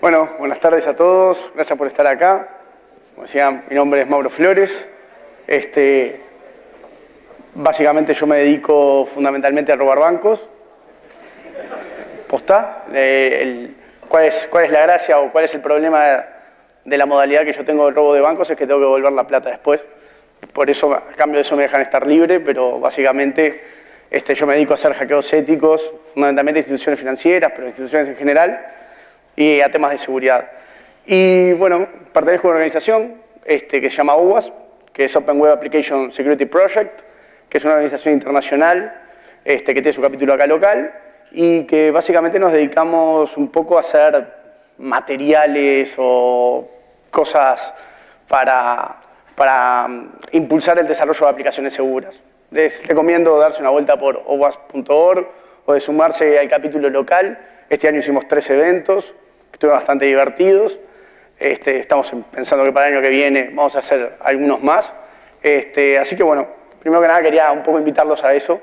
Bueno, buenas tardes a todos. Gracias por estar acá. Como decía, mi nombre es Mauro Flores. Básicamente yo me dedico fundamentalmente a robar bancos. ¿Posta? ¿Cuál es la gracia o cuál es el problema de la modalidad que yo tengo del robo de bancos? Es que tengo que devolver la plata después. Por eso, a cambio de eso me dejan estar libre, pero básicamente yo me dedico a hacer hackeos éticos, fundamentalmente a instituciones financieras, pero instituciones en general, y a temas de seguridad. Y bueno, pertenezco a una organización que se llama OWASP, que es Open Web Application Security Project, que es una organización internacional que tiene su capítulo acá local y que básicamente nos dedicamos un poco a hacer materiales o cosas para impulsar el desarrollo de aplicaciones seguras. Les recomiendo darse una vuelta por owasp.org o de sumarse al capítulo local. Este año hicimos 3 eventos, que estuvieron bastante divertidos. Estamos pensando que para el año que viene vamos a hacer algunos más. Así que bueno, primero que nada quería un poco invitarlos a eso,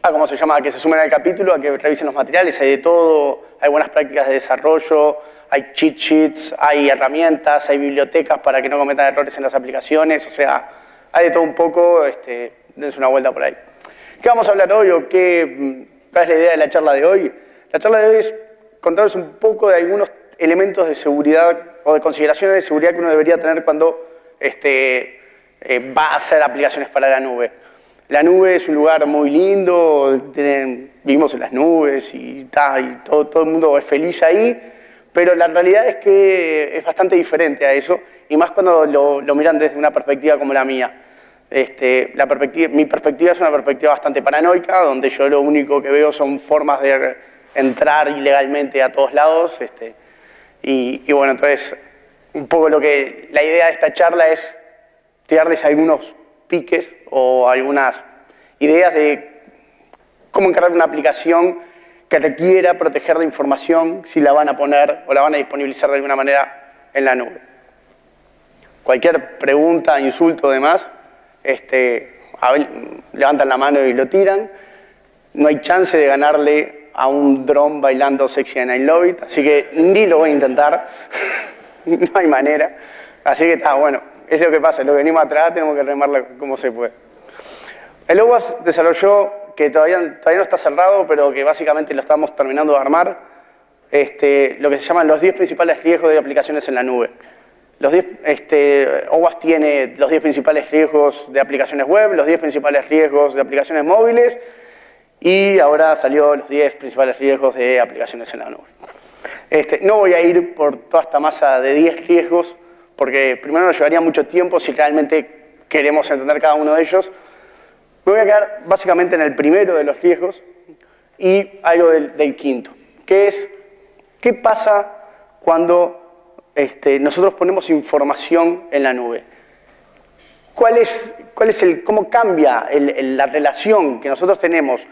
a cómo se llama, a que se sumen al capítulo, a que revisen los materiales, hay de todo, hay buenas prácticas de desarrollo, hay cheat sheets, hay herramientas, hay bibliotecas para que no cometan errores en las aplicaciones, o sea, hay de todo un poco, dense una vuelta por ahí. ¿Qué vamos a hablar hoy o cuál es la idea de la charla de hoy? La charla de hoy es contaros un poco de algunos elementos de seguridad o de consideraciones de seguridad que uno debería tener cuando va a hacer aplicaciones para la nube. La nube es un lugar muy lindo, vivimos en las nubes y todo el mundo es feliz ahí, pero la realidad es que es bastante diferente a eso, y más cuando lo miran desde una perspectiva como la mía. Mi perspectiva es una perspectiva bastante paranoica, donde yo lo único que veo son formas de entrar ilegalmente a todos lados. Y bueno, entonces, un poco la idea de esta charla es tirarles algunos piques o algunas ideas de cómo encargar una aplicación que requiera proteger la información si la van a poner o la van a disponibilizar de alguna manera en la nube. Cualquier pregunta, insulto o demás, levantan la mano y lo tiran. No hay chance de ganarle a un dron bailando Sexy and I Love It, así que ni lo voy a intentar. No hay manera. Así que está bueno. Es lo que pasa, lo que venimos atrás tenemos que remarla como se puede. El OWASP desarrolló, que todavía no está cerrado, pero que básicamente lo estamos terminando de armar, lo que se llaman los 10 principales riesgos de aplicaciones en la nube. OWASP tiene los 10 principales riesgos de aplicaciones web, los 10 principales riesgos de aplicaciones móviles, y ahora salió los 10 principales riesgos de aplicaciones en la nube. No voy a ir por toda esta masa de 10 riesgos, porque primero nos llevaría mucho tiempo si realmente queremos entender cada uno de ellos. Me voy a quedar básicamente en el primero de los riesgos y algo del quinto, que es qué pasa cuando nosotros ponemos información en la nube. ¿Cómo cambia la relación que nosotros tenemos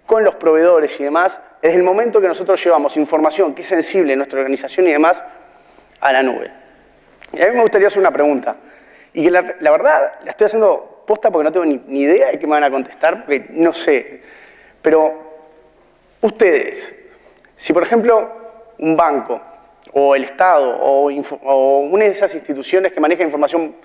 con los proveedores y demás desde el momento que nosotros llevamos información que es sensible en nuestra organización y demás a la nube? Y a mí me gustaría hacer una pregunta, y que la verdad la estoy haciendo posta porque no tengo ni idea de qué me van a contestar, porque no sé. Pero ustedes, si por ejemplo un banco o el Estado o una de esas instituciones que maneja información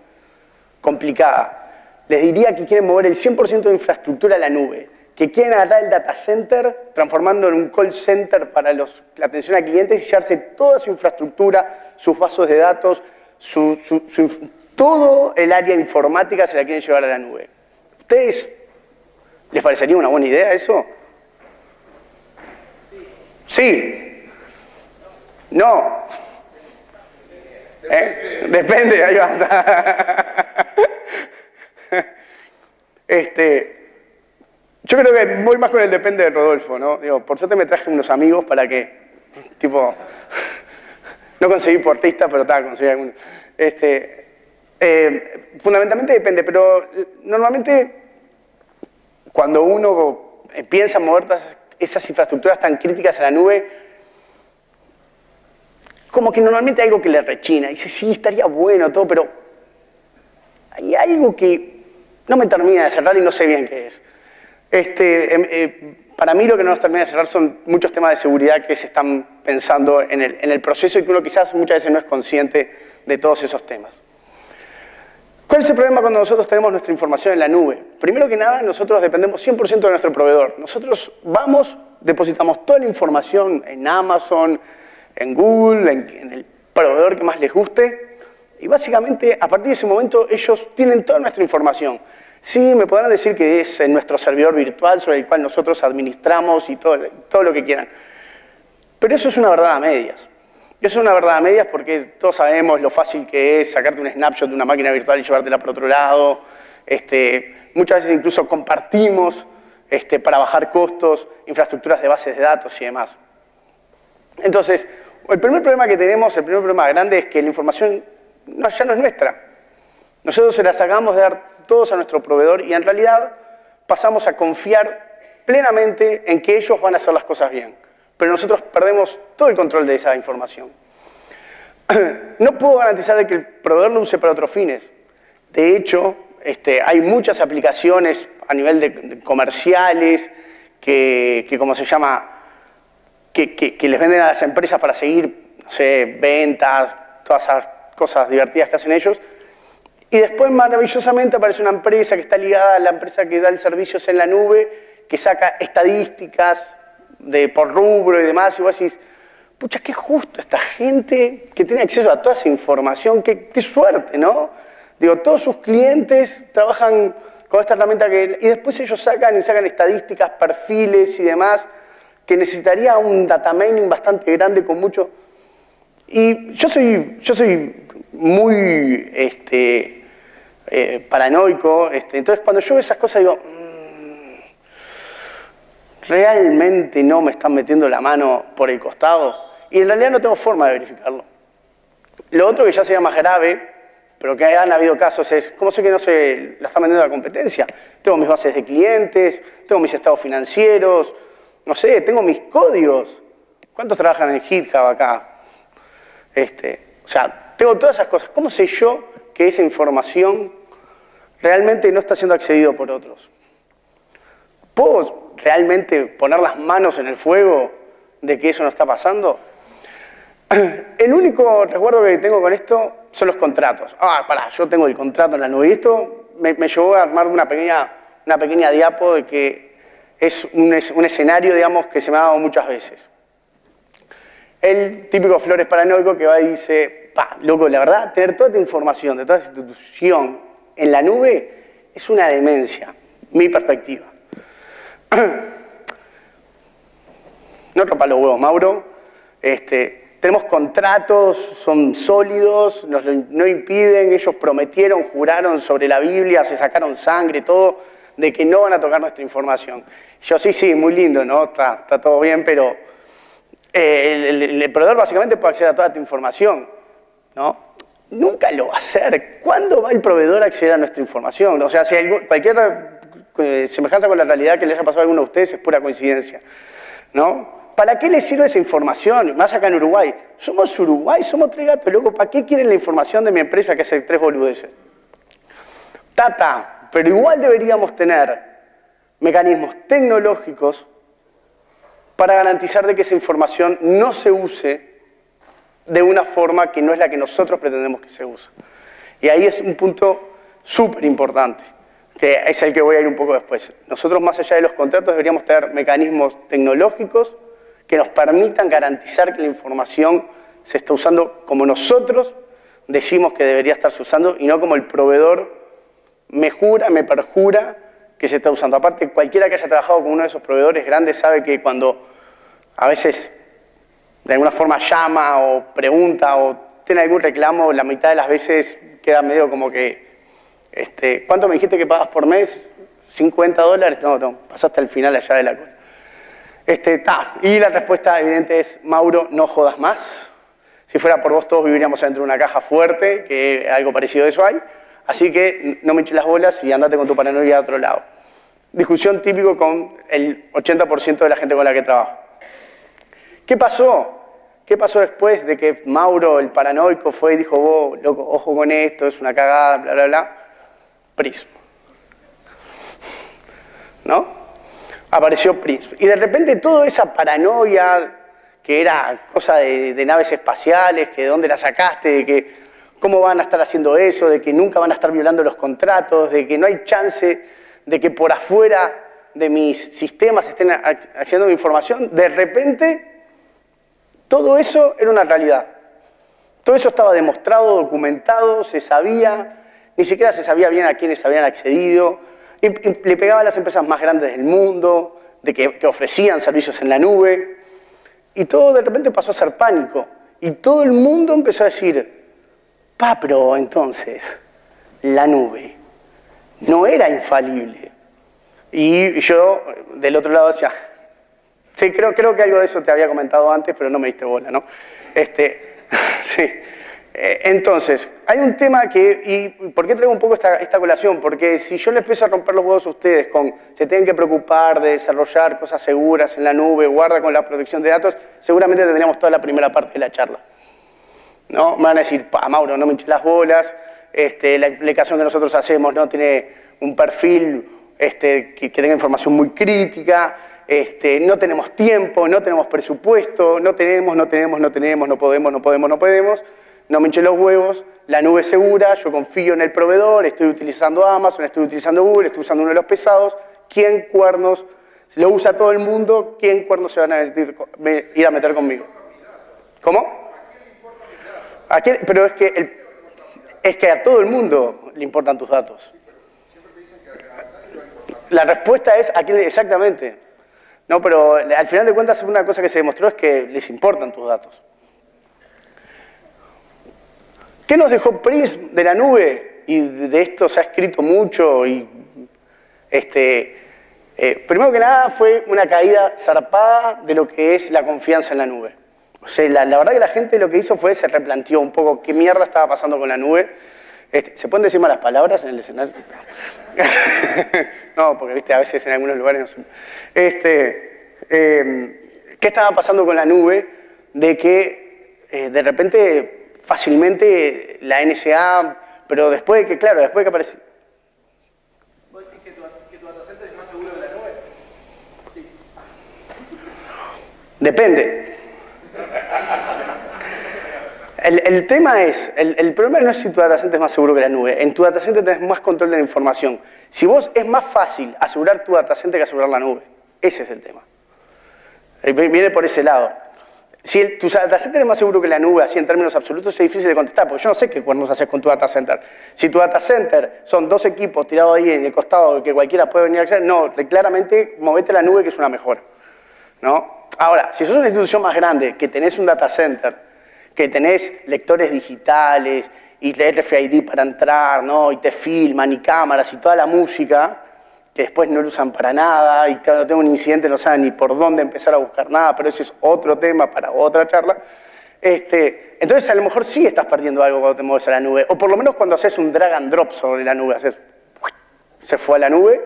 complicada, les diría que quieren mover el 100% de infraestructura a la nube, que quieren agarrar el data center, transformándolo en un call center para la atención a clientes y llevarse toda su infraestructura, sus bases de datos, todo el área informática se la quieren llevar a la nube. ¿Ustedes les parecería una buena idea eso? Sí. No. Depende, ahí va. Yo creo que voy más con el depende de Rodolfo, ¿no? Digo, por suerte me traje unos amigos para que, no conseguí portista, pero conseguí algunos. Fundamentalmente depende, pero normalmente cuando uno piensa en mover todas esas infraestructuras tan críticas a la nube, como que normalmente hay algo que le rechina. Dice, sí, estaría bueno todo, pero hay algo que no me termina de cerrar y no sé bien qué es. Para mí lo que no nos termina de cerrar son muchos temas de seguridad que se están pensando en el proceso y que uno quizás muchas veces no es consciente de todos esos temas. ¿Cuál es el problema cuando nosotros tenemos nuestra información en la nube? Primero que nada, nosotros dependemos 100% de nuestro proveedor. Nosotros vamos, depositamos toda la información en Amazon, en Google, en el proveedor que más les guste, y básicamente a partir de ese momento ellos tienen toda nuestra información. Sí, me podrán decir que es en nuestro servidor virtual sobre el cual nosotros administramos y todo lo que quieran. Pero eso es una verdad a medias. Eso es una verdad a medias porque todos sabemos lo fácil que es sacarte un snapshot de una máquina virtual y llevártela por otro lado. Muchas veces incluso compartimos para bajar costos, infraestructuras de bases de datos y demás. Entonces, el primer problema que tenemos, el primer problema grande es que la información ya no es nuestra. Nosotros se la sacamos de dar todos a nuestro proveedor y en realidad pasamos a confiar plenamente en que ellos van a hacer las cosas bien. Pero nosotros perdemos todo el control de esa información. No puedo garantizar de que el proveedor lo use para otros fines. De hecho, hay muchas aplicaciones a nivel de comerciales que ¿cómo se llama? Que les venden a las empresas para seguir, no sé, ventas, todas esas cosas divertidas que hacen ellos. Y después, maravillosamente, aparece una empresa que está ligada a la empresa que da el servicio en la nube, que saca estadísticas por rubro y demás, y vos decís, pucha, qué justo esta gente que tiene acceso a toda esa información, qué suerte, ¿no? Digo, todos sus clientes trabajan con esta herramienta y después ellos sacan estadísticas, perfiles y demás, que necesitaría un data mining bastante grande con mucho. Y yo soy muy paranoico, entonces cuando yo veo esas cosas digo, ¿realmente no me están metiendo la mano por el costado? Y en realidad no tengo forma de verificarlo. Lo otro que ya sería más grave, pero que han habido casos, es ¿cómo sé que no se la está vendiendo a la competencia? Tengo mis bases de clientes, tengo mis estados financieros, no sé, tengo mis códigos. ¿Cuántos trabajan en GitHub acá? O sea, tengo todas esas cosas. ¿Cómo sé yo que esa información realmente no está siendo accedido por otros? ¿Puedo realmente poner las manos en el fuego de que eso no está pasando? El único resguardo que tengo con esto son los contratos. Yo tengo el contrato en la nube. Y esto me llevó a armar una pequeña diapo de que es un escenario, digamos, que se me ha dado muchas veces. El típico Flores paranoico que va y dice, loco, la verdad, tener toda esta información de toda esta institución en la nube es una demencia, mi perspectiva. No rompa los huevos, Mauro. Tenemos contratos, son sólidos, no impiden, ellos prometieron, juraron sobre la Biblia, se sacaron sangre, todo, de que no van a tocar nuestra información. Yo sí, muy lindo, ¿no? Está todo bien, pero el proveedor básicamente puede acceder a toda tu información, ¿no? Nunca lo va a hacer. ¿Cuándo va el proveedor a acceder a nuestra información? O sea, si cualquier semejanza con la realidad que le haya pasado a alguno de ustedes es pura coincidencia, ¿no? ¿Para qué les sirve esa información? Más acá en Uruguay. Somos Uruguay, somos tres gatos, loco. ¿Para qué quieren la información de mi empresa que hace tres boludeces? Pero igual deberíamos tener mecanismos tecnológicos para garantizar de que esa información no se use de una forma que no es la que nosotros pretendemos que se use. Y ahí es un punto súper importante, que es el que voy a ir un poco después. Nosotros, más allá de los contratos, deberíamos tener mecanismos tecnológicos que nos permitan garantizar que la información se está usando como nosotros decimos que debería estarse usando y no como el proveedor me jura, me perjura que se está usando. Aparte, cualquiera que haya trabajado con uno de esos proveedores grandes sabe que cuando a veces de alguna forma llama o pregunta o tiene algún reclamo, la mitad de las veces queda medio como que ¿cuánto me dijiste que pagas por mes? $50. No, pasaste al final allá de la cola. Y la respuesta evidente es, Mauro, no jodas más. Si fuera por vos, todos viviríamos dentro de una caja fuerte, que algo parecido de eso hay. Así que no me eches las bolas y andate con tu paranoia a otro lado. Discusión típico con el 80% de la gente con la que trabajo. ¿Qué pasó? ¿Qué pasó después de que Mauro, el paranoico, fue y dijo, vos, loco, ojo con esto, es una cagada, bla, bla, bla? Prisma. ¿No? apareció Prince. Y de repente toda esa paranoia, que era cosa de naves espaciales, que de dónde la sacaste, de que cómo van a estar haciendo eso, de que nunca van a estar violando los contratos, de que no hay chance de que por afuera de mis sistemas estén accediendo a mi información, de repente todo eso era una realidad. Todo eso estaba demostrado, documentado, se sabía, ni siquiera se sabía bien a quiénes habían accedido, y le pegaba a las empresas más grandes del mundo, que ofrecían servicios en la nube, y todo de repente pasó a ser pánico. Y todo el mundo empezó a decir, pero entonces, la nube no era infalible. Y yo, del otro lado, decía, sí, creo que algo de eso te había comentado antes, pero no me diste bola, ¿no? Sí. Entonces, hay un tema que, y ¿por qué traigo un poco esta colación? Porque si yo les empiezo a romper los huevos a ustedes con se tienen que preocupar de desarrollar cosas seguras en la nube, guarda con la protección de datos, seguramente tendríamos toda la primera parte de la charla. ¿No? Me van a decir, Mauro, no me hinches las bolas, la implicación que nosotros hacemos no tiene un perfil que tenga información muy crítica, no tenemos tiempo, no tenemos presupuesto, no podemos. No me hinchen los huevos, la nube es segura, yo confío en el proveedor, estoy utilizando Amazon, estoy utilizando Google, estoy usando uno de los pesados. ¿Quién cuernos? Si lo usa todo el mundo, ¿quién cuernos se van a ir a meter conmigo? ¿Cómo? Pero es que a todo el mundo le importan tus datos. La respuesta es a quién exactamente. No, pero al final de cuentas una cosa que se demostró es que les importan tus datos. ¿Qué nos dejó Prince de la nube? Y de esto se ha escrito mucho. Y primero que nada fue una caída zarpada de lo que es la confianza en la nube. O sea, la verdad que la gente lo que hizo fue se replanteó un poco qué mierda estaba pasando con la nube. ¿Se pueden decir malas palabras en el escenario? No, porque viste, a veces en algunos lugares no se... ¿Qué estaba pasando con la nube? De que de repente fácilmente la NSA, pero después de que, claro, después de que apareció... ¿Vos decís que tu datacenter es más seguro que la nube? Sí. Depende. El tema es, el problema no es si tu datacenter es más seguro que la nube. En tu datacenter tenés más control de la información. Si vos es más fácil asegurar tu datacenter que asegurar la nube. Ese es el tema. Viene por ese lado. Si tu datacenter es más seguro que la nube, así en términos absolutos, es difícil de contestar, porque yo no sé qué cuernos haces con tu datacenter. Si tu datacenter son 2 equipos tirados ahí en el costado que cualquiera puede venir a acceder, no, claramente movete la nube que es una mejora, ¿no? Ahora, si sos una institución más grande, que tenés un datacenter, que tenés lectores digitales y RFID para entrar, ¿no? Y te filman y cámaras y toda la música, que después no lo usan para nada y cuando tengo un incidente no saben ni por dónde empezar a buscar nada, pero ese es otro tema para otra charla. Entonces a lo mejor sí estás perdiendo algo cuando te mueves a la nube, o por lo menos cuando haces un drag and drop sobre la nube, se fue a la nube.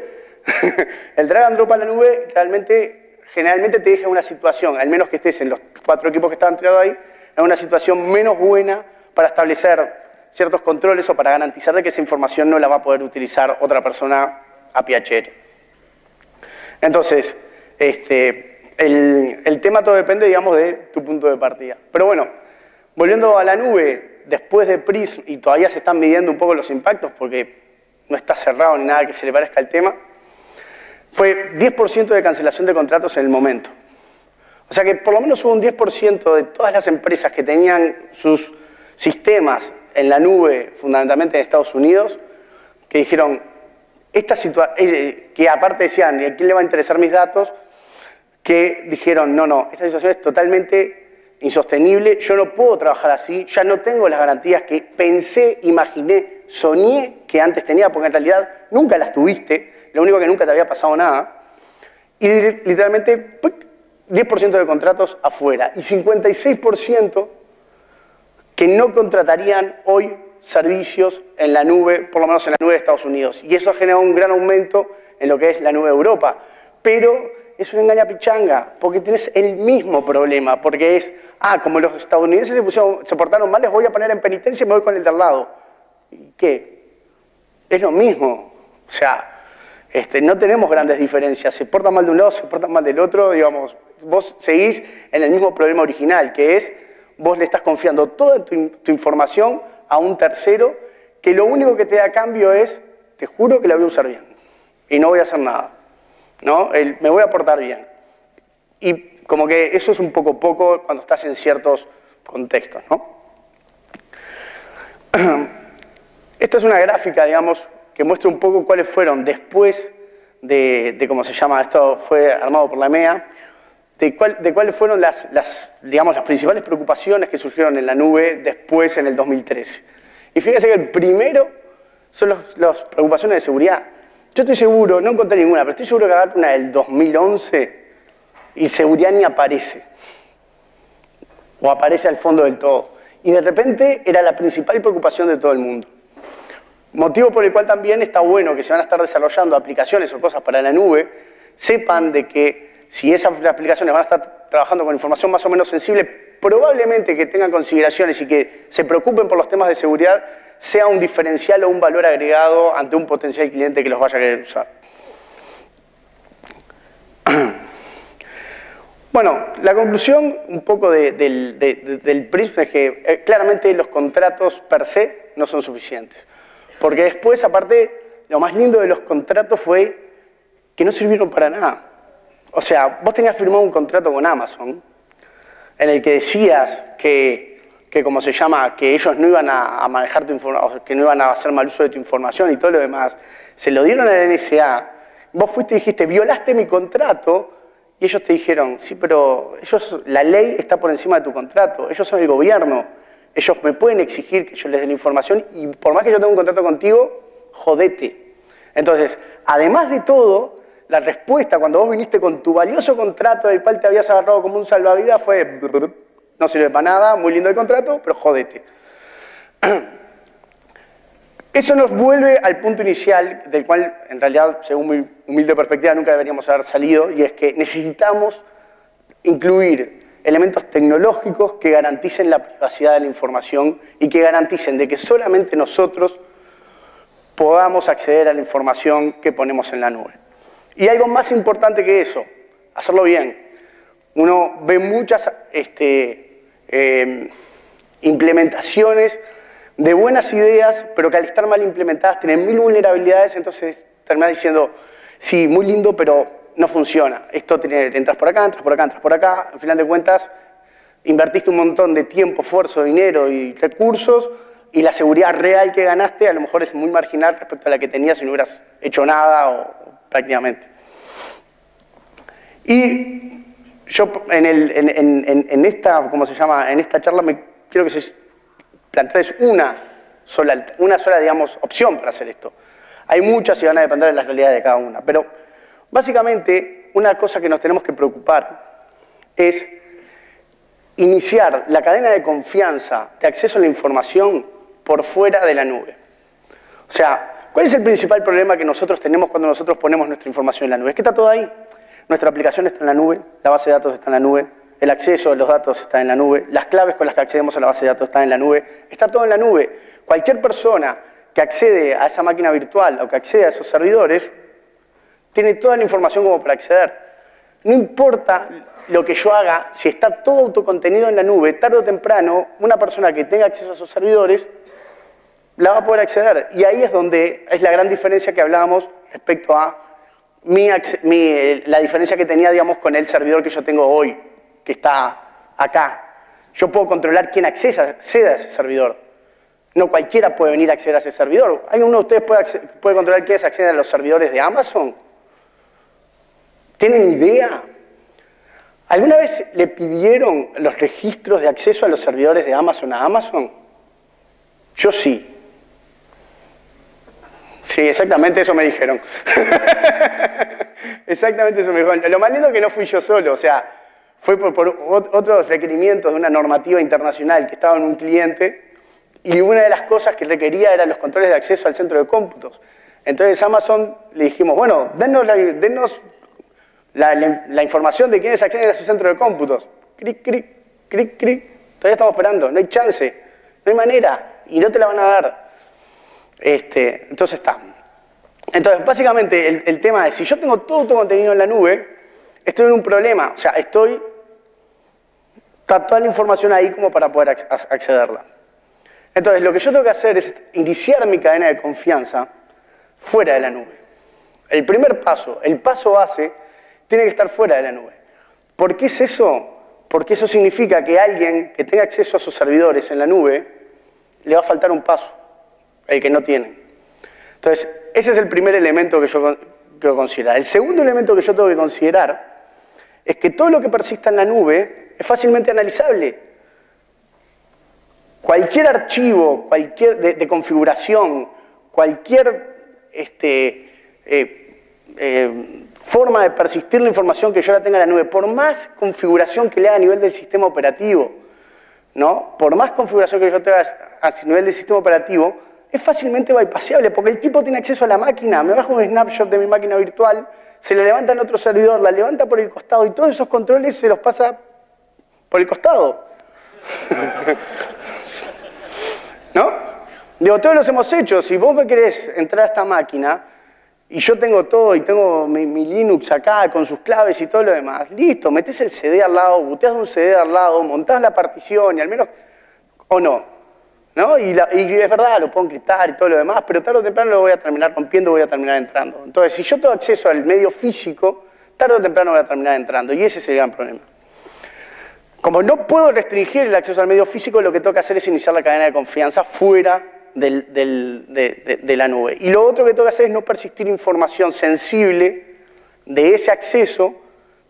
El drag and drop a la nube generalmente te deja en una situación, al menos que estés en los 4 equipos que estaban tirados ahí, en una situación menos buena para establecer ciertos controles o para garantizar de que esa información no la va a poder utilizar otra persona a PHR. Entonces, el tema todo depende, digamos, de tu punto de partida. Pero bueno, volviendo a la nube, después de Prism, y todavía se están midiendo un poco los impactos porque no está cerrado ni nada que se le parezca al tema, fue 10% de cancelación de contratos en el momento. O sea que por lo menos hubo un 10% de todas las empresas que tenían sus sistemas en la nube, fundamentalmente en Estados Unidos, que dijeron, que aparte decían, ¿y a quién le va a interesar mis datos? Que dijeron, no, esta situación es totalmente insostenible, yo no puedo trabajar así, ya no tengo las garantías que pensé, imaginé, soñé que antes tenía, porque en realidad nunca las tuviste, lo único que nunca te había pasado nada, y literalmente 10% de contratos afuera, y 56% que no contratarían hoy servicios en la nube, por lo menos en la nube de Estados Unidos. Y eso ha generado un gran aumento en lo que es la nube de Europa. Pero es una engañapichanga, porque tienes el mismo problema, porque es, como los estadounidenses se portaron mal, les voy a poner en penitencia y me voy con el de al lado. ¿Y qué? Es lo mismo. O sea, No tenemos grandes diferencias, se portan mal de un lado, se portan mal del otro, digamos, vos seguís en el mismo problema original, que es, vos le estás confiando toda tu información a un tercero, que lo único que te da a cambio es, te juro que la voy a usar bien, y no voy a hacer nada, ¿no? Me voy a portar bien. Y como que eso es un poco cuando estás en ciertos contextos, ¿no? Esta es una gráfica, digamos, que muestra un poco cuáles fueron después de cómo se llama, esto fue armado por la EMEA, de cuáles fueron digamos, las principales preocupaciones que surgieron en la nube después en el 2013. Y fíjense que el primero son las preocupaciones de seguridad. Yo estoy seguro, no encontré ninguna, pero estoy seguro que agarré una del 2011 y seguridad ni aparece. O aparece al fondo del todo. Y de repente era la principal preocupación de todo el mundo. Motivo por el cual también está bueno que se van a estar desarrollando aplicaciones o cosas para la nube, sepan de que si esas aplicaciones van a estar trabajando con información más o menos sensible, probablemente que tengan consideraciones y que se preocupen por los temas de seguridad, sea un diferencial o un valor agregado ante un potencial cliente que los vaya a querer usar. Bueno, la conclusión un poco del PRISM es que claramente los contratos per se no son suficientes. Porque después, aparte, lo más lindo de los contratos fue que no sirvieron para nada. O sea, vos tenías firmado un contrato con Amazon en el que decías que ¿cómo se llama? Que ellos no iban a manejar tu información, que no iban a hacer mal uso de tu información y todo lo demás. Se lo dieron a la NSA. Vos fuiste y dijiste, violaste mi contrato. Y ellos te dijeron, sí, pero la ley está por encima de tu contrato. Ellos son el gobierno. Ellos me pueden exigir que yo les dé la información y por más que yo tenga un contrato contigo, jodete. Entonces, además de todo, la respuesta cuando vos viniste con tu valioso contrato del cual te habías agarrado como un salvavidas fue, no sirve para nada, muy lindo el contrato, pero jodete. Eso nos vuelve al punto inicial, del cual en realidad, según mi humilde perspectiva, nunca deberíamos haber salido, y es que necesitamos incluir elementos tecnológicos que garanticen la privacidad de la información y que garanticen de que solamente nosotros podamos acceder a la información que ponemos en la nube. Y algo más importante que eso, hacerlo bien. Uno ve muchas implementaciones de buenas ideas, pero que al estar mal implementadas tienen 1000 vulnerabilidades, entonces terminas diciendo, sí, muy lindo, pero no funciona. Esto entras por acá, entras por acá, entras por acá. Al final de cuentas, invertiste un montón de tiempo, esfuerzo, dinero y recursos y la seguridad real que ganaste a lo mejor es muy marginal respecto a la que tenías si no hubieras hecho nada o prácticamente. Y yo en esta, ¿cómo se llama? En esta charla quiero que se plantees una sola, digamos, opción para hacer esto. Hay muchas y van a depender de las realidades de cada una, pero básicamente, una cosa que nos tenemos que preocupar es iniciar la cadena de confianza de acceso a la información por fuera de la nube. O sea, ¿cuál es el principal problema que nosotros tenemos cuando nosotros ponemos nuestra información en la nube? Es que está todo ahí. Nuestra aplicación está en la nube, la base de datos está en la nube, el acceso a los datos está en la nube, las claves con las que accedemos a la base de datos están en la nube, está todo en la nube. Cualquier persona que accede a esa máquina virtual o que accede a esos servidores tiene toda la información como para acceder. No importa lo que yo haga, si está todo autocontenido en la nube, tarde o temprano, una persona que tenga acceso a esos servidores la va a poder acceder. Y ahí es donde es la gran diferencia que hablábamos respecto a la diferencia que tenía, digamos, con el servidor que yo tengo hoy, que está acá. Yo puedo controlar quién acceda a ese servidor. No cualquiera puede venir a acceder a ese servidor. ¿Alguno de ustedes puede controlar quiénes acceden a los servidores de Amazon? ¿Tienen idea? ¿Alguna vez le pidieron los registros de acceso a los servidores de Amazon a Amazon? Yo sí. Sí, exactamente eso me dijeron. Exactamente eso me dijeron. Lo más lindo es que no fui yo solo, o sea, fue por otros requerimientos de una normativa internacional que estaba en un cliente y una de las cosas que requería eran los controles de acceso al centro de cómputos. Entonces Amazon le dijimos, bueno, denos la información de quiénes acceden a su centro de cómputos. Cric, cric, cric, cric. Todavía estamos esperando, no hay chance, no hay manera y no te la van a dar. Entonces está. Entonces, básicamente, el tema es, si yo tengo todo tu contenido en la nube, estoy en un problema. O sea, está toda la información ahí como para poder accederla. Entonces, lo que yo tengo que hacer es iniciar mi cadena de confianza fuera de la nube. El primer paso, el paso base, tiene que estar fuera de la nube. ¿Por qué es eso? Porque eso significa que alguien que tenga acceso a sus servidores en la nube, le va a faltar un paso, el que no tiene. Entonces, ese es el primer elemento que yo quiero considerar. El segundo elemento que yo tengo que considerar es que todo lo que persista en la nube es fácilmente analizable. Cualquier archivo, de configuración, cualquier forma de persistir la información que yo la tenga en la nube, por más configuración que le haga a nivel del sistema operativo, ¿no? Por más configuración que yo tenga a nivel del sistema operativo, es fácilmente bypassable, porque el tipo tiene acceso a la máquina, me bajo un snapshot de mi máquina virtual, se la levanta en otro servidor, la levanta por el costado y todos esos controles se los pasa por el costado. ¿No? Digo, todos los hemos hecho. Si vos me querés entrar a esta máquina y yo tengo todo y tengo mi Linux acá con sus claves y todo lo demás, listo, metés el CD al lado, booteás un CD al lado, montás la partición y al menos... ¿O no? ¿No? Y es verdad, lo puedo encriptar y todo lo demás, pero tarde o temprano lo voy a terminar rompiendo, voy a terminar entrando. Entonces, si yo tengo acceso al medio físico, tarde o temprano voy a terminar entrando. Y ese es el gran problema. Como no puedo restringir el acceso al medio físico, lo que tengo que hacer es iniciar la cadena de confianza fuera de la nube. Y lo otro que tengo que hacer es no persistir información sensible de ese acceso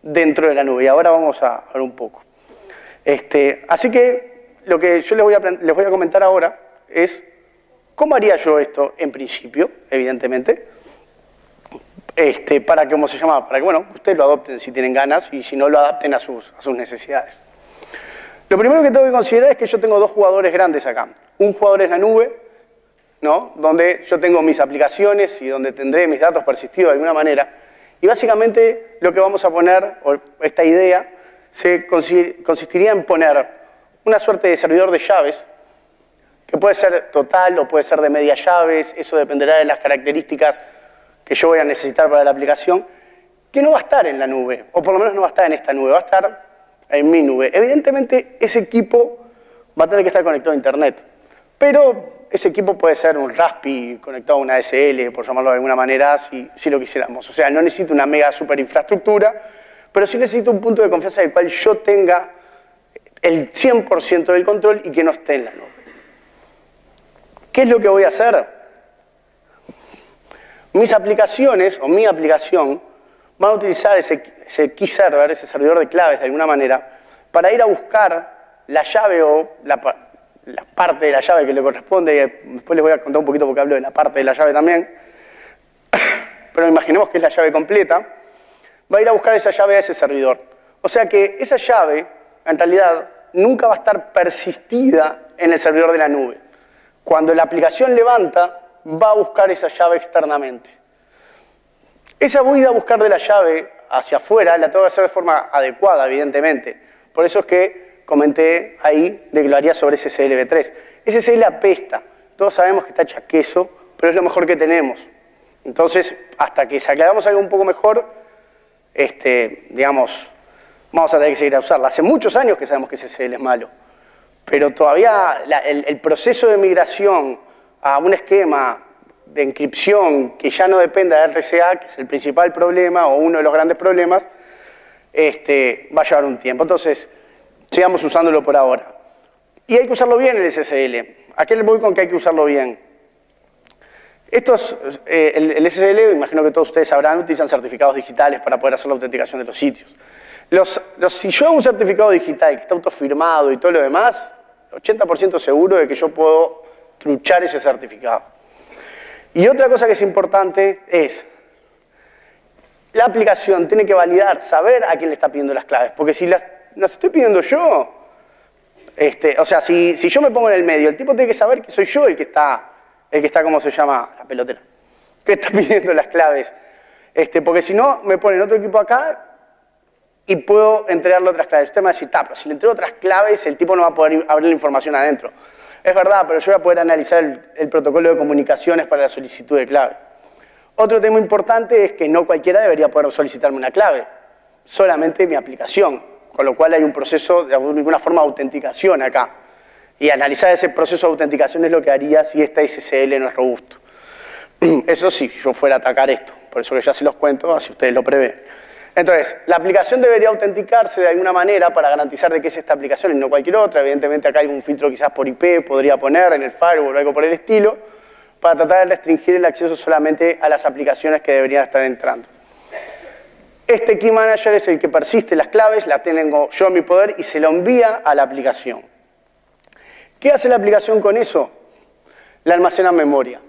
dentro de la nube. Y ahora vamos a ver un poco. Así que lo que yo les voy a comentar ahora es cómo haría yo esto en principio, evidentemente, para que, bueno, ustedes lo adopten si tienen ganas y si no lo adapten a sus necesidades. Lo primero que tengo que considerar es que yo tengo dos jugadores grandes acá. Un jugador es la nube, ¿no? Donde yo tengo mis aplicaciones y donde tendré mis datos persistidos de alguna manera. Y básicamente lo que vamos a poner, o esta idea, consistiría en poner una suerte de servidor de llaves, que puede ser total o puede ser de media llaves, eso dependerá de las características que yo voy a necesitar para la aplicación, que no va a estar en la nube, o por lo menos no va a estar en esta nube, va a estar en mi nube. Evidentemente, ese equipo va a tener que estar conectado a Internet, pero ese equipo puede ser un Raspi conectado a una ASL, por llamarlo de alguna manera, si lo quisiéramos. O sea, no necesito una mega super infraestructura, pero sí necesito un punto de confianza del cual yo tenga el 100% del control y que no esté en la nube. ¿Qué es lo que voy a hacer? Mis aplicaciones, o mi aplicación, van a utilizar ese key server, ese servidor de claves de alguna manera, para ir a buscar la llave o la parte de la llave que le corresponde, y después les voy a contar un poquito porque hablo de la parte de la llave también, pero imaginemos que es la llave completa, va a ir a buscar esa llave a ese servidor. O sea que esa llave, en realidad, nunca va a estar persistida en el servidor de la nube. Cuando la aplicación levanta, va a buscar esa llave externamente. Esa huida a buscar de la llave hacia afuera la tengo que hacer de forma adecuada, evidentemente. Por eso es que comenté ahí de que lo haría sobre SSL-v3. SSL apesta. Todos sabemos que está hecha queso, pero es lo mejor que tenemos. Entonces, hasta que aclaramos algo un poco mejor, digamos, vamos a tener que seguir a usarla. Hace muchos años que sabemos que SSL es malo, pero todavía el proceso de migración a un esquema de encripción que ya no dependa de RSA, que es el principal problema o uno de los grandes problemas, va a llevar un tiempo. Entonces, sigamos usándolo por ahora. Y hay que usarlo bien el SSL. ¿A qué le voy con que hay que usarlo bien? El SSL, imagino que todos ustedes sabrán, utilizan certificados digitales para poder hacer la autenticación de los sitios. Si yo hago un certificado digital que está autofirmado y todo lo demás, 80% seguro de que yo puedo truchar ese certificado. Y otra cosa que es importante es, la aplicación tiene que validar, saber a quién le está pidiendo las claves, porque si las estoy pidiendo yo, o sea, si yo me pongo en el medio, el tipo tiene que saber que soy yo el que está, ¿cómo se llama? La pelotera, que está pidiendo las claves, porque si no, me ponen otro equipo acá y puedo entregarle otras claves. Usted me va a decir, pero si le entrego otras claves, el tipo no va a poder abrir la información adentro. Es verdad, pero yo voy a poder analizar el protocolo de comunicaciones para la solicitud de clave. Otro tema importante es que no cualquiera debería poder solicitarme una clave, solamente mi aplicación, con lo cual hay un proceso de alguna forma de autenticación acá. Y analizar ese proceso de autenticación es lo que haría si esta SSL no es robusto. Eso sí, yo fuera a atacar esto, por eso que ya se los cuento, así ustedes lo prevén. Entonces, la aplicación debería autenticarse de alguna manera para garantizar de que es esta aplicación y no cualquier otra. Evidentemente acá hay un filtro quizás por IP, podría poner en el firewall o algo por el estilo, para tratar de restringir el acceso solamente a las aplicaciones que deberían estar entrando. Este Key Manager es el que persiste las claves, las tengo yo en mi poder y se lo envía a la aplicación. ¿Qué hace la aplicación con eso? La almacena en memoria.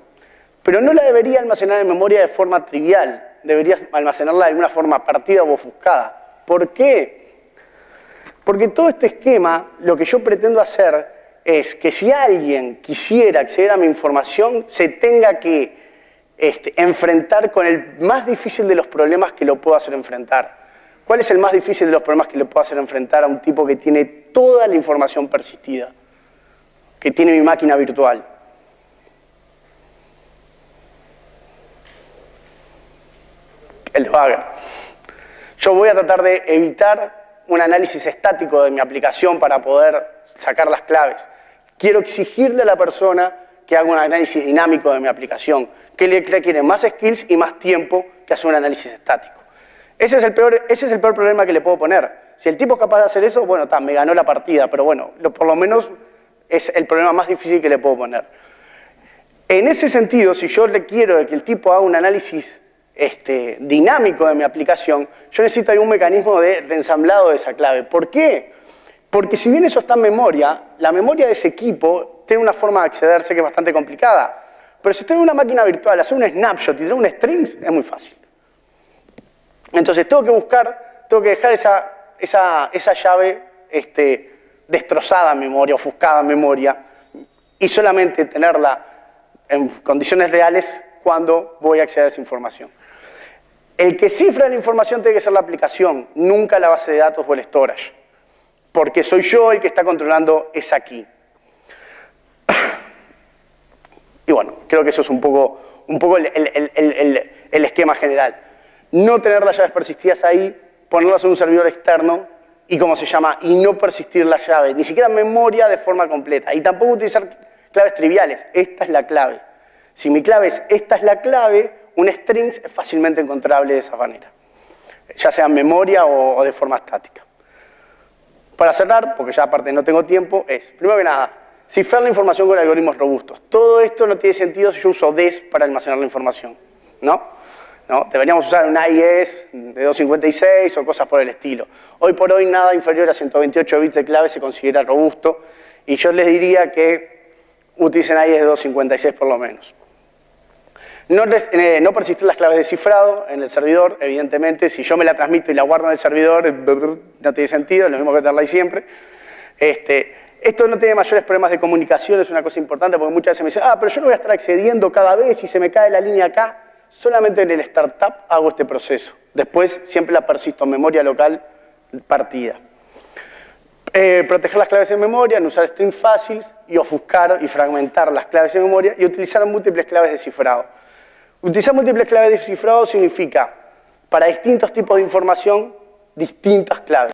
Pero no la debería almacenar en memoria de forma trivial, debería almacenarla de alguna forma partida o ofuscada. ¿Por qué? Porque todo este esquema, lo que yo pretendo hacer es que si alguien quisiera acceder a mi información, se tenga que enfrentar con el más difícil de los problemas que lo puedo hacer enfrentar. ¿Cuál es el más difícil de los problemas que le puedo hacer enfrentar a un tipo que tiene toda la información persistida? Que tiene mi máquina virtual. El debugger. Yo voy a tratar de evitar un análisis estático de mi aplicación para poder sacar las claves. Quiero exigirle a la persona que haga un análisis dinámico de mi aplicación, que le requiere más skills y más tiempo que hacer un análisis estático. Ese es el peor problema que le puedo poner. Si el tipo es capaz de hacer eso, bueno, me ganó la partida, pero bueno, por lo menos es el problema más difícil que le puedo poner. En ese sentido, si yo le quiero de que el tipo haga un análisis dinámico de mi aplicación, yo necesito algún mecanismo de reensamblado de esa clave. ¿Por qué? Porque si bien eso está en memoria, la memoria de ese equipo tiene una forma de accederse que es bastante complicada. Pero si estoy en una máquina virtual, hacer un snapshot y tener un string es muy fácil. Entonces tengo que dejar esa llave destrozada en memoria, ofuscada en memoria, y solamente tenerla en condiciones reales cuando voy a acceder a esa información. El que cifra la información tiene que ser la aplicación, nunca la base de datos o el storage, porque soy yo el que está controlando esa key. Y bueno, creo que eso es un poco el esquema general. No tener las llaves persistidas ahí, ponerlas en un servidor externo y no persistir la llave, ni siquiera en memoria de forma completa. Y tampoco utilizar claves triviales. Esta es la clave. Si mi clave es esta es la clave, un string es fácilmente encontrable de esa manera, ya sea en memoria o de forma estática. Para cerrar, porque ya aparte no tengo tiempo, primero que nada, cifrar la información con algoritmos robustos. Todo esto no tiene sentido si yo uso DES para almacenar la información, ¿no? Deberíamos usar un AES de 256 o cosas por el estilo. Hoy por hoy nada inferior a 128 bits de clave se considera robusto y yo les diría que utilicen AES de 256 por lo menos. No persistir las claves de cifrado en el servidor, evidentemente, si yo me la transmito y la guardo en el servidor, no tiene sentido, es lo mismo que tenerla ahí siempre. Esto no tiene mayores problemas de comunicación, es una cosa importante, porque muchas veces me dicen, pero yo no voy a estar accediendo cada vez y se me cae la línea acá. Solamente en el startup hago este proceso. Después siempre la persisto en memoria local partida. Proteger las claves en memoria, no usar strings fáciles y ofuscar y fragmentar las claves en memoria y utilizar múltiples claves de cifrado. Utilizar múltiples claves de cifrado significa, para distintos tipos de información, distintas claves.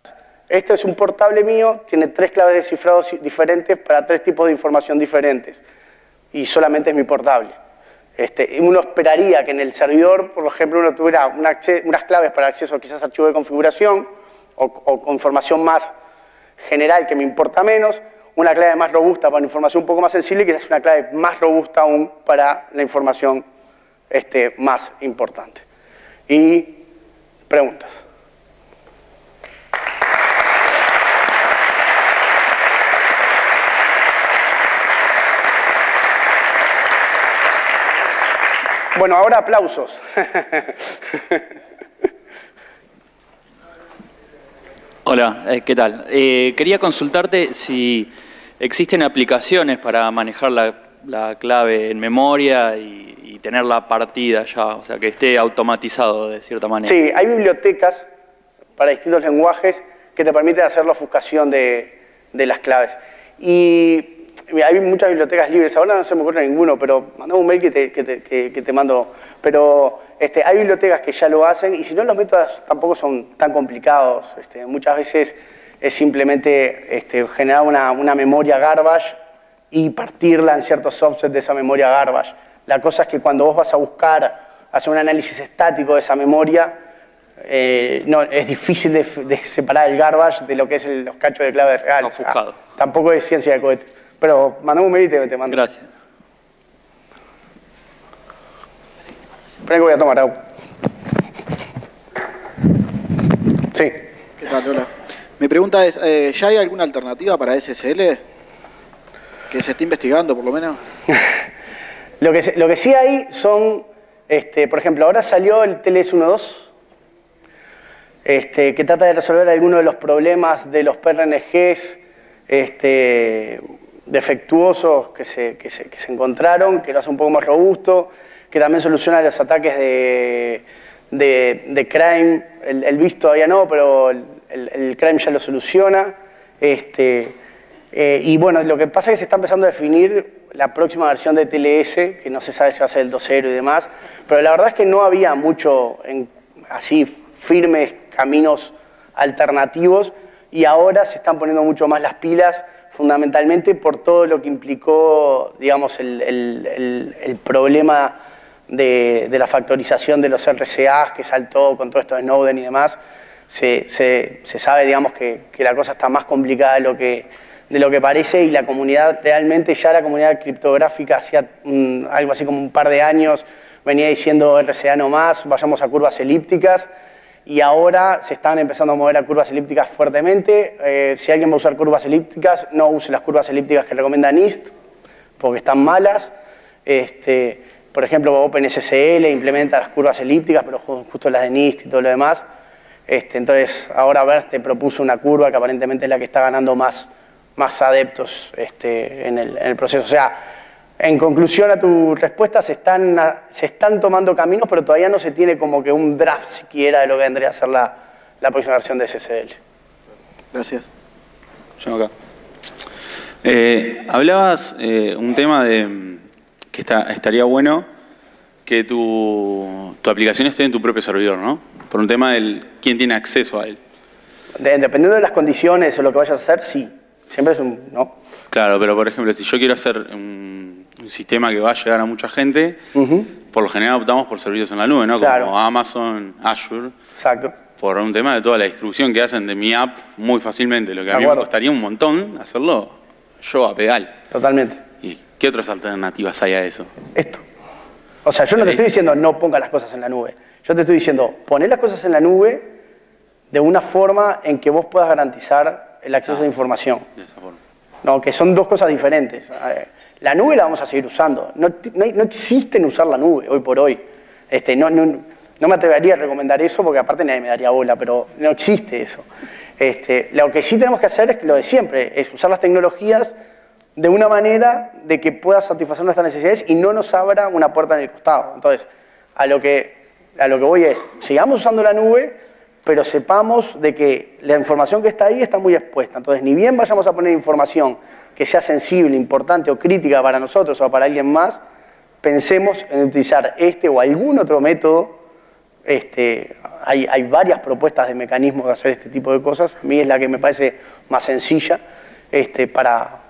Este es un portable mío, tiene 3 claves de cifrado diferentes para 3 tipos de información diferentes. Y solamente es mi portable. Uno esperaría que en el servidor, por ejemplo, uno tuviera unas claves para acceso quizás a archivos de configuración o con información más general que me importa menos, una clave más robusta para información un poco más sensible y quizás una clave más robusta aún para la información más importante. Y preguntas. Bueno, ahora aplausos. Hola, ¿qué tal? Quería consultarte si existen aplicaciones para manejar la clave en memoria y tenerla partida ya, o sea, que esté automatizado de cierta manera. Sí, hay bibliotecas para distintos lenguajes que te permiten hacer la ofuscación de las claves. Y mira, hay muchas bibliotecas libres, ahora no se me ocurre ninguno, pero mandame un mail que te mando. Pero hay bibliotecas que ya lo hacen y si no los métodos tampoco son tan complicados. Muchas veces es simplemente generar una memoria garbage y partirla en ciertos offsets de esa memoria garbage. La cosa es que cuando vos vas a buscar, hacer un análisis estático de esa memoria, no, es difícil de separar el garbage de lo que es los cachos de clave real. Tampoco es ciencia de cohete. Pero mandame un mail y te mando. Gracias. Espera que voy a tomar agua. Sí. ¿Qué tal, Lola? Mi pregunta es, ¿ya hay alguna alternativa para SSL? Que se esté investigando, por lo menos. Lo que sí hay son, por ejemplo, ahora salió el TLS 1.2, que trata de resolver algunos de los problemas de los PRNGs defectuosos que se encontraron, que lo hace un poco más robusto, que también soluciona los ataques de crime. El BIS todavía no, pero el crime ya lo soluciona. Y bueno, lo que pasa es que se está empezando a definir la próxima versión de TLS, que no se sabe si va a ser el 2.0 y demás, pero la verdad es que no había mucho así firmes caminos alternativos y ahora se están poniendo mucho más las pilas, fundamentalmente por todo lo que implicó, digamos, el problema de la factorización de los RCAs que saltó con todo esto de Snowden y demás. Se sabe, digamos, que la cosa está más complicada de lo que parece y la comunidad, realmente ya la comunidad criptográfica hacía algo así como un par de años venía diciendo RCA no más, vayamos a curvas elípticas y ahora se están empezando a mover a curvas elípticas fuertemente. Si alguien va a usar curvas elípticas, no use las curvas elípticas que recomienda NIST porque están malas. Por ejemplo, OpenSSL implementa las curvas elípticas, pero justo las de NIST y todo lo demás. Entonces, ahora Berth te propuso una curva que aparentemente es la que está ganando más adeptos en el proceso. O sea, en conclusión a tu respuesta, se están tomando caminos, pero todavía no se tiene como que un draft siquiera de lo que vendría a ser la próxima versión de SSL. Gracias. Yo acá. Hablabas un tema de que estaría bueno que tu aplicación esté en tu propio servidor, ¿no? Por un tema del quién tiene acceso a él. Dependiendo de las condiciones o lo que vayas a hacer, sí. Siempre es un... ¿no? Claro, pero por ejemplo, si yo quiero hacer un sistema que va a llegar a mucha gente, por lo general optamos por servicios en la nube, ¿no? Claro. Como Amazon, Azure. Exacto. Por un tema de toda la distribución que hacen de mi app muy fácilmente. Lo que a mí me costaría un montón hacerlo yo a pedal. Totalmente. ¿Y qué otras alternativas hay a eso? Esto. O sea, yo no te estoy diciendo no ponga las cosas en la nube. Yo te estoy diciendo, poné las cosas en la nube de una forma en que vos puedas garantizar el acceso a información. De esa forma. No, que son dos cosas diferentes. La nube la vamos a seguir usando. No existe en usar la nube hoy por hoy. No me atrevería a recomendar eso porque aparte nadie me daría bola, pero no existe eso. Lo que sí tenemos que hacer es lo de siempre, es usar las tecnologías de una manera de que pueda satisfacer nuestras necesidades y no nos abra una puerta en el costado. Entonces, a lo que voy es, sigamos usando la nube, pero sepamos de que la información que está ahí está muy expuesta. Entonces, ni bien vayamos a poner información que sea sensible, importante o crítica para nosotros o para alguien más, pensemos en utilizar o algún otro método. Hay varias propuestas de mecanismos de hacer este tipo de cosas. A mí es la que me parece más sencilla para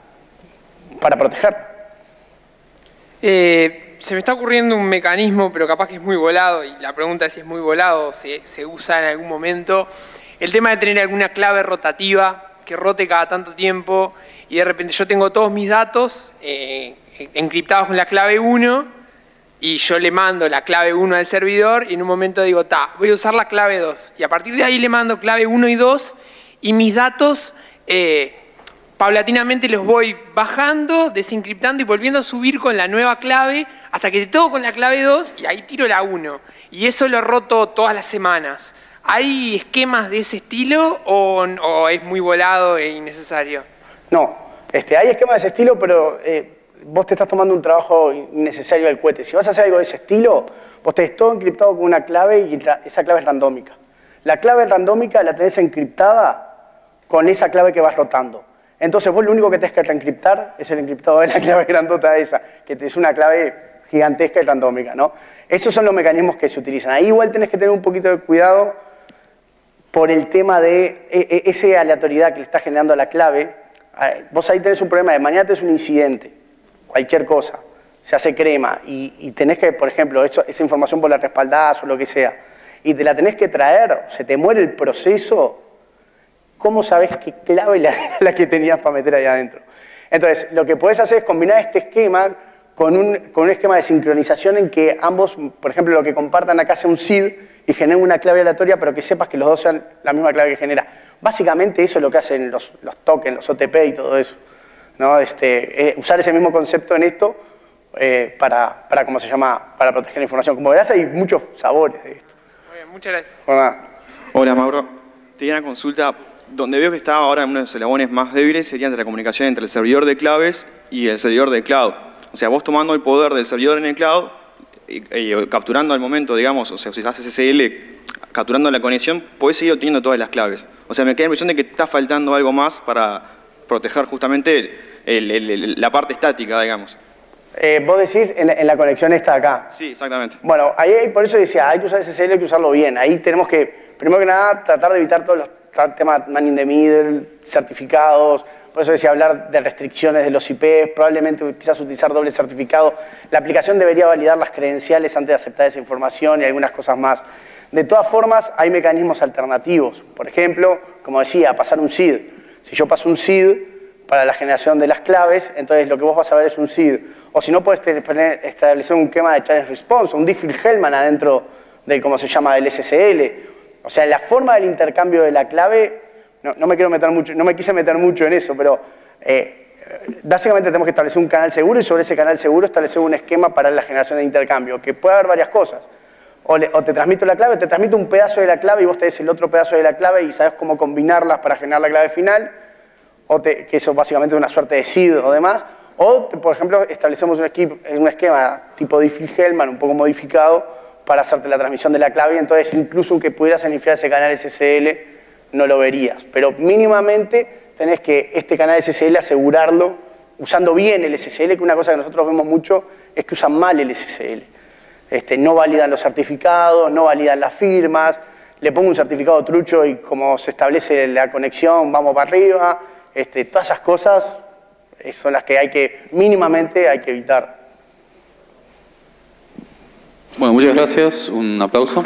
proteger. Se me está ocurriendo un mecanismo, pero capaz que es muy volado, y la pregunta es si es muy volado o se usa en algún momento. El tema de tener alguna clave rotativa que rote cada tanto tiempo y de repente yo tengo todos mis datos encriptados con la clave 1 y yo le mando la clave 1 al servidor y en un momento digo, voy a usar la clave 2. Y a partir de ahí le mando clave 1 y 2 y mis datos paulatinamente los voy bajando, desencriptando y volviendo a subir con la nueva clave hasta que todo con la clave 2 y ahí tiro la 1. Y eso lo roto todas las semanas. ¿Hay esquemas de ese estilo o es muy volado e innecesario? No, hay esquemas de ese estilo, pero vos te estás tomando un trabajo innecesario del cohete. Si vas a hacer algo de ese estilo, vos tenés todo encriptado con una clave y esa clave es randómica. La clave randómica la tenés encriptada con esa clave que vas rotando. Entonces vos lo único que tenés que reencriptar es el encriptado de la clave grandota esa, que es una clave gigantesca y randómica, ¿no? Esos son los mecanismos que se utilizan. Ahí igual tenés que tener un poquito de cuidado por el tema de esa aleatoriedad que le está generando a la clave. Vos ahí tenés un problema de mañana tenés un incidente, cualquier cosa, se hace crema y tenés que, por ejemplo, esa información vos la respaldás o lo que sea, y te la tenés que traer, se te muere el proceso, ¿cómo sabés qué clave era la que tenías para meter ahí adentro? Entonces, lo que podés hacer es combinar este esquema con un esquema de sincronización en que ambos, por ejemplo, lo que compartan acá sea un seed y generen una clave aleatoria, pero que sepas que los dos sean la misma clave que genera. Básicamente eso es lo que hacen los tokens, los OTP y todo eso, ¿no? Usar ese mismo concepto en esto para ¿cómo se llama? Para proteger la información. Como verás, hay muchos sabores de esto. Muy bien, muchas gracias. Hola, Mauro. Tenía una consulta. Donde veo que está ahora uno de los eslabones más débiles sería entre la comunicación entre el servidor de claves y el servidor de cloud. O sea, vos tomando el poder del servidor en el cloud y capturando al momento, digamos, o sea, si haces SSL, capturando la conexión, podés seguir obteniendo todas las claves. O sea, me queda la impresión de que está faltando algo más para proteger justamente la parte estática, digamos. Vos decís en la conexión esta de acá. Sí, exactamente. Bueno, ahí por eso decía, hay que usar SSL, hay que usarlo bien. Ahí tenemos que, primero que nada, tratar de evitar todos los temas man in the middle, certificados. Por eso decía hablar de restricciones de los IPs, probablemente quizás utilizar doble certificado. La aplicación debería validar las credenciales antes de aceptar esa información y algunas cosas más. De todas formas, hay mecanismos alternativos. Por ejemplo, como decía, pasar un seed. Si yo paso un seed para la generación de las claves, entonces lo que vos vas a ver es un seed. O si no, puedes establecer un esquema de challenge response, un Diffie-Hellman adentro del, ¿cómo se llama?, del SSL. O sea, la forma del intercambio de la clave, no me quiero meter mucho, no me quise meter mucho en eso, pero básicamente tenemos que establecer un canal seguro y sobre ese canal seguro establecer un esquema para la generación de intercambio, que puede haber varias cosas. O te transmito la clave, o te transmito un pedazo de la clave y vos tenés el otro pedazo de la clave y sabés cómo combinarlas para generar la clave final, que eso básicamente es una suerte de seed o demás. O, por ejemplo, establecemos un esquema tipo Diffie-Hellman, un poco modificado, para hacerte la transmisión de la clave, y entonces incluso aunque pudieras iniciar ese canal SSL, no lo verías. Pero mínimamente tenés que este canal SSL asegurarlo usando bien el SSL, que una cosa que nosotros vemos mucho es que usan mal el SSL. No validan los certificados, no validan las firmas, le pongo un certificado trucho y como se establece la conexión, vamos para arriba. Todas esas cosas son las que mínimamente hay que evitar. Bueno, muchas gracias. Un aplauso.